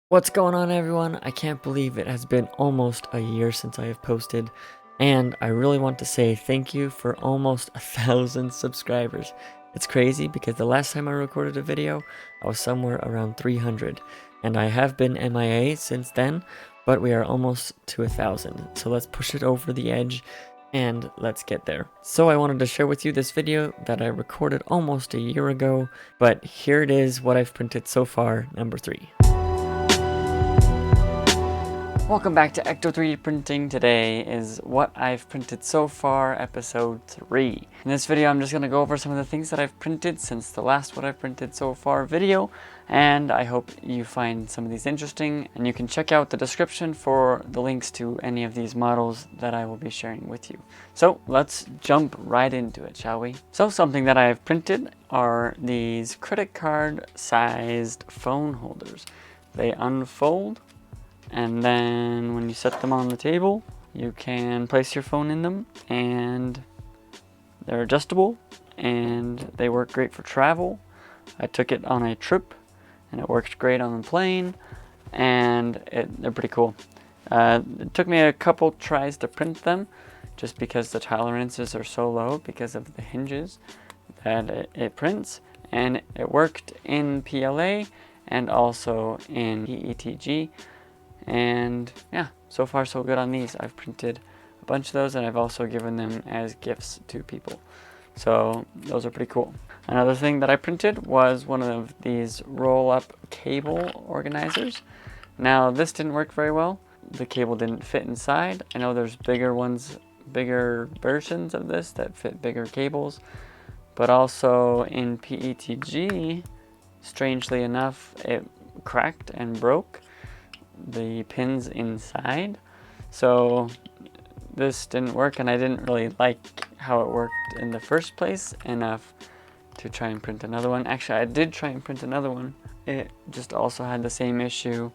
What's going on, everyone? I can't believe it has been almost a year since I have posted, and I really want to say thank you for almost 1,000 subscribers. It's crazy because the last time I recorded a video, I was somewhere around 300, and I have been MIA since then, but we are almost to 1,000, so let's push it over the edge and let's get there. So I wanted to share with you this video that I recorded almost a year ago, but here it is, what I've printed so far, number 3. Welcome back to Ecto 3D Printing. Today is what I've printed so far, episode 3. In this video, I'm just going to go over some of the things that I've printed since the last what I've printed so far video, and I hope you find some of these interesting, and you can check out the description for the links to any of these models that I will be sharing with you. So let's jump right into it, shall we? So something that I've printed are these credit card sized phone holders. They unfold, and then when you set them on the table, you can place your phone in them, and they're adjustable and they work great for travel. I took it on a trip and it worked great on the plane, and they're pretty cool. It took me a couple tries to print them just because the tolerances are so low because of the hinges that it prints, and it worked in PLA and also in PETG. And yeah, so far so good on these. I've printed a bunch of those, and I've also given them as gifts to people. So those are pretty cool. Another thing that I printed was one of these roll-up cable organizers. Now this didn't work very well. The cable didn't fit inside. I know there's bigger ones, bigger versions of this that fit bigger cables, but also in PETG, strangely enough, it cracked and broke the pins inside, so this didn't work, and I didn't really like how it worked in the first place enough to try and print another one. Actually, I did try and print another one. It just also had the same issue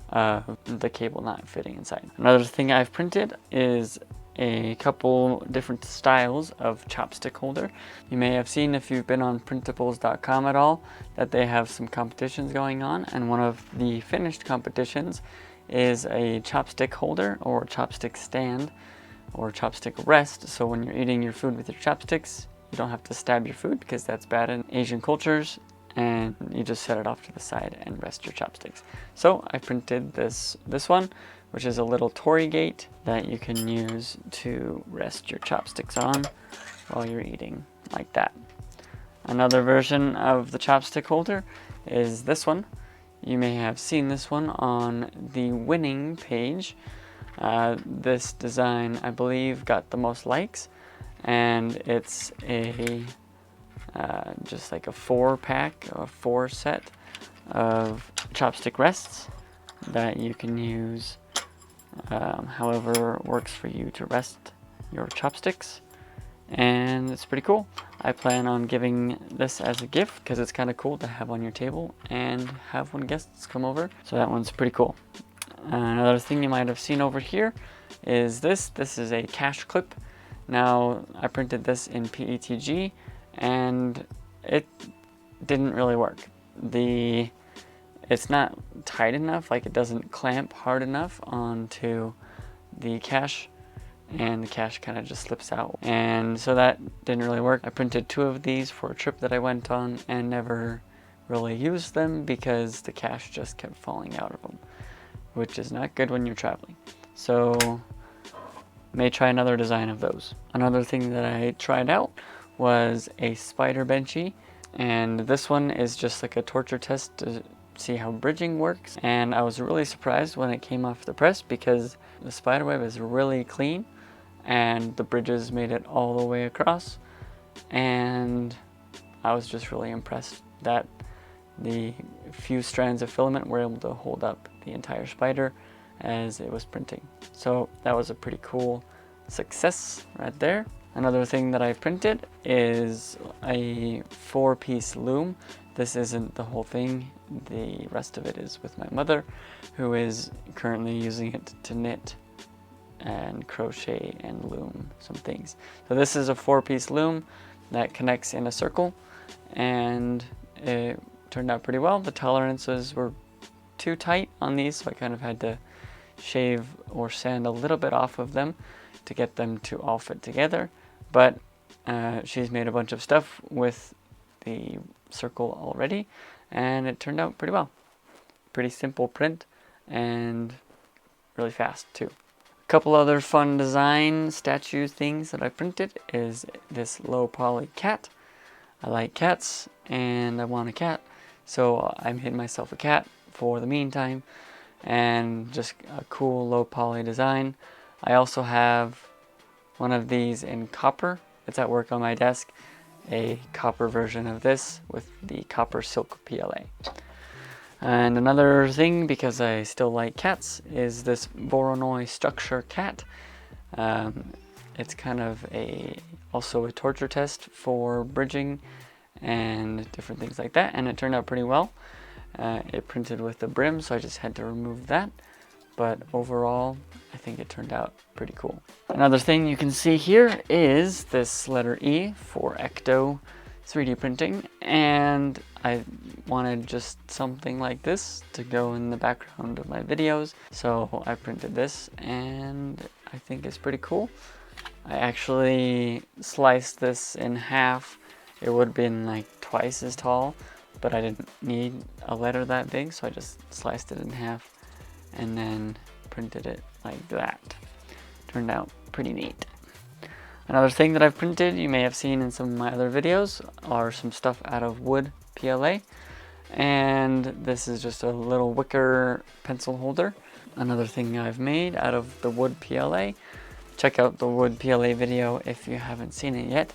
of the cable not fitting inside. Another thing I've printed is a couple different styles of chopstick holder. You may have seen, if you've been on printables.com at all, that they have some competitions going on, and one of the finished competitions is a chopstick holder or chopstick stand or chopstick rest. So when you're eating your food with your chopsticks, you don't have to stab your food because that's bad in Asian cultures, and you just set it off to the side and rest your chopsticks. So I printed this one, which is a little torii gate that you can use to rest your chopsticks on while you're eating, like that. Another version of the chopstick holder is this one. You may have seen this one on the winning page. This design, I believe, got the most likes, and it's a just like a 4-pack or 4 set of chopstick rests that you can use however works for you to rest your chopsticks, and it's pretty cool. I plan on giving this as a gift because it's kind of cool to have on your table and have when guests come over, so that one's pretty cool. Another thing you might have seen over here is this is a cash clip. Now I printed this in PETG and it didn't really work. It's not tight enough, like it doesn't clamp hard enough onto the cash, and the cash kind of just slips out, and so that didn't really work. I printed 2 of these for a trip that I went on and never really used them because the cash just kept falling out of them, which is not good when you're traveling. So may try another design of those. Another thing that I tried out was a spider benchy, and this one is just like a torture test to see how bridging works, and I was really surprised when it came off the press because the spider web is really clean and the bridges made it all the way across, and I was just really impressed that the few strands of filament were able to hold up the entire spider as it was printing. So that was a pretty cool success right there. Another thing that I printed is a 4-piece loom. This isn't the whole thing. The rest of it is with my mother, who is currently using it to knit and crochet and loom some things. So this is a 4-piece loom that connects in a circle, and it turned out pretty well. The tolerances were too tight on these, so I kind of had to shave or sand a little bit off of them to get them to all fit together. But she's made a bunch of stuff with the circle already, and it turned out pretty well. Pretty simple print and really fast too. A couple other fun design statue things that I printed is this low poly cat. I like cats and I want a cat, so I made myself a cat for the meantime, and just a cool low poly design. I also have one of these in copper. It's at work on my desk, a copper version of this with the copper silk PLA. And another thing, because I still like cats, is this Voronoi structure cat. It's kind of also a torture test for bridging and different things like that, and it turned out pretty well. It printed with the brim, so I just had to remove that. But overall, I think it turned out pretty cool. Another thing you can see here is this letter E for Ecto 3D printing, and I wanted just something like this to go in the background of my videos, so I printed this, and I think it's pretty cool. I actually sliced this in half. It would have been like twice as tall, but I didn't need a letter that big, so I just sliced it in half and then printed it like that. Turned out pretty neat. Another thing that I've printed, you may have seen in some of my other videos, are some stuff out of wood PLA. And this is just a little wicker pencil holder. Another thing I've made out of the wood PLA. Check out the wood PLA video if you haven't seen it yet.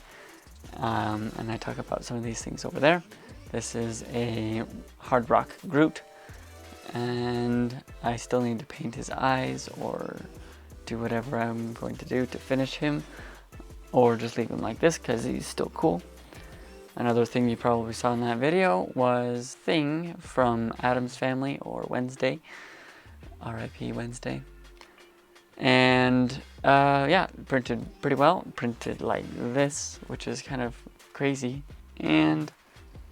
And I talk about some of these things over there. This is a Hard Rock Groot, and I still need to paint his eyes or do whatever I'm going to do to finish him, or just leave him like this because he's still cool. Another thing you probably saw in that video was Thing from Addams Family, or Wednesday, R.I.P. Wednesday. And yeah, printed pretty well. Printed like this, which is kind of crazy, and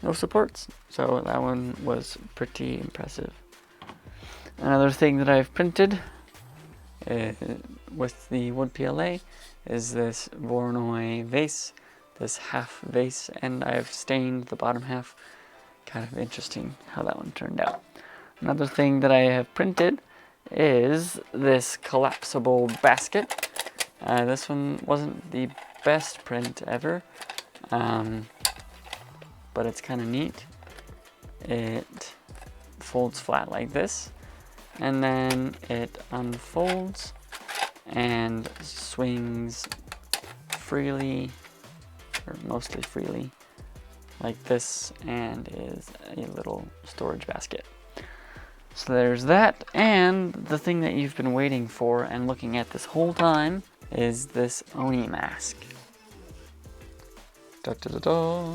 no supports, so that one was pretty impressive. Another thing that I've printed with the wood PLA is this Voronoi vase, this half vase, and I've stained the bottom half. Kind of interesting how that one turned out. Another thing that I have printed is this collapsible basket. This one wasn't the best print ever, but it's kind of neat. It folds flat like this, and then it unfolds and swings freely, or mostly freely, like this, and is a little storage basket. So there's that, and the thing that you've been waiting for and looking at this whole time is this Oni mask. Da, da, da, da.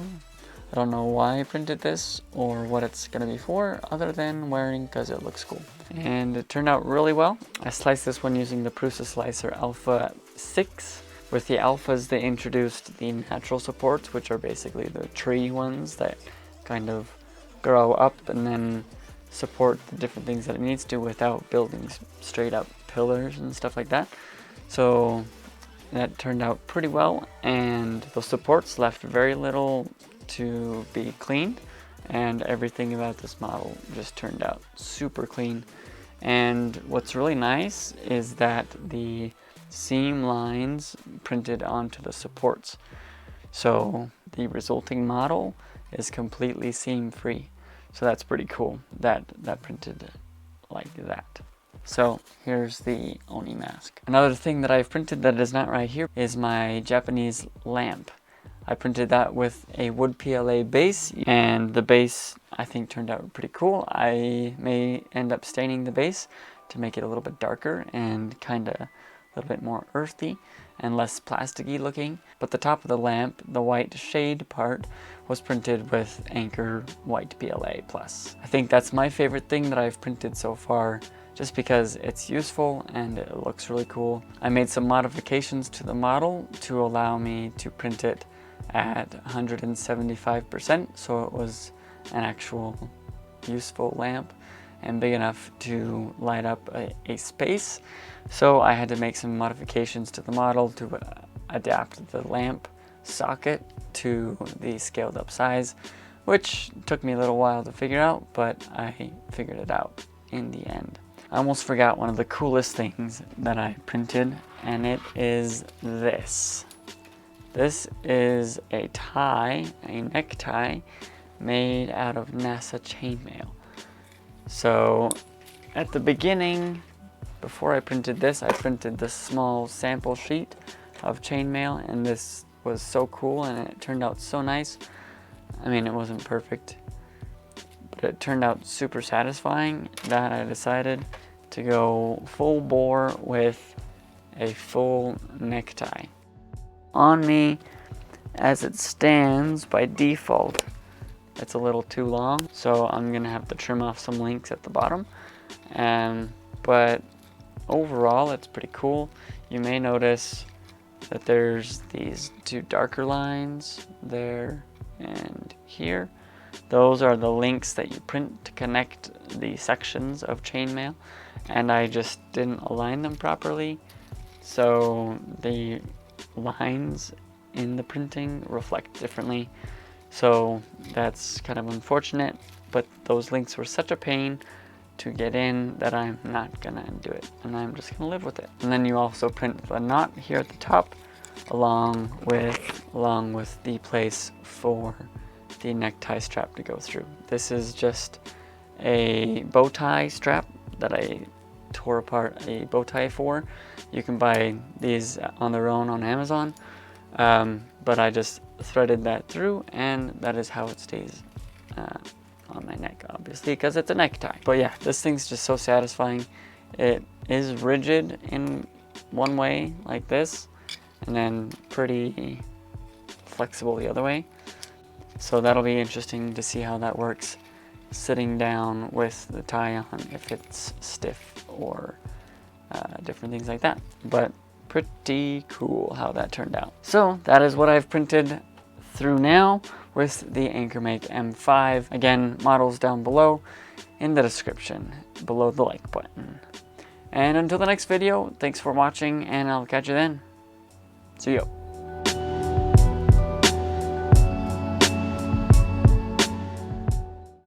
I don't know why I printed this or what it's gonna be for, other than wearing because it looks cool. And it turned out really well. I sliced this one using the Prusa Slicer Alpha 6. With the Alphas, they introduced the natural supports, which are basically the tree ones that kind of grow up and then support the different things that it needs to without building straight up pillars and stuff like that. So that turned out pretty well, and the supports left very little to be cleaned, and everything about this model just turned out super clean. And what's really nice is that the seam lines printed onto the supports, so the resulting model is completely seam free. So that's pretty cool that printed like that. So here's the Oni mask. Another thing that I've printed that is not right here is my Japanese lamp. I printed that with a wood PLA base, and the base I think turned out pretty cool. I may end up staining the base to make it a little bit darker and kind of a little bit more earthy and less plasticky looking. But the top of the lamp, the white shade part, was printed with Anker White PLA Plus. I think that's my favorite thing that I've printed so far, just because it's useful and it looks really cool. I made some modifications to the model to allow me to print it at 175%, so it was an actual useful lamp. and big enough to light up a space. So I had to make some modifications to the model to adapt the lamp socket to the scaled up size, which took me a little while to figure out, but I figured it out in the end. I almost forgot one of the coolest things that I printed, and it is this. This is a tie, a necktie, made out of NASA chainmail. So at the beginning, before I printed this, I printed this small sample sheet of chainmail, and this was so cool and it turned out so nice. I mean, it wasn't perfect, but it turned out super satisfying that I decided to go full bore with a full necktie. On me, as it stands by default, it's a little too long, so I'm gonna have to trim off some links at the bottom. But overall, it's pretty cool. You may notice that there's these two darker lines there and here. Those are the links that you print to connect the sections of chainmail, and I just didn't align them properly, so the lines in the printing reflect differently. So that's kind of unfortunate, but those links were such a pain to get in that I'm not gonna do it, and I'm just gonna live with it. And then you also print the knot here at the top along with the place for the necktie strap to go through. This is just a bow tie strap that I tore apart a bow tie for. You can buy these on their own on Amazon, but I just threaded that through, and that is how it stays on my neck, obviously, because it's a necktie. But yeah, this thing's just so satisfying. It is rigid in one way, like this, and then pretty flexible the other way. So that'll be interesting to see how that works sitting down with the tie on, if it's stiff or different things like that. But pretty cool how that turned out. So that is what I've printed through now with the AnkerMake M5. Again, models down below in the description, below the like button. And until the next video, thanks for watching, and I'll catch you then. See you.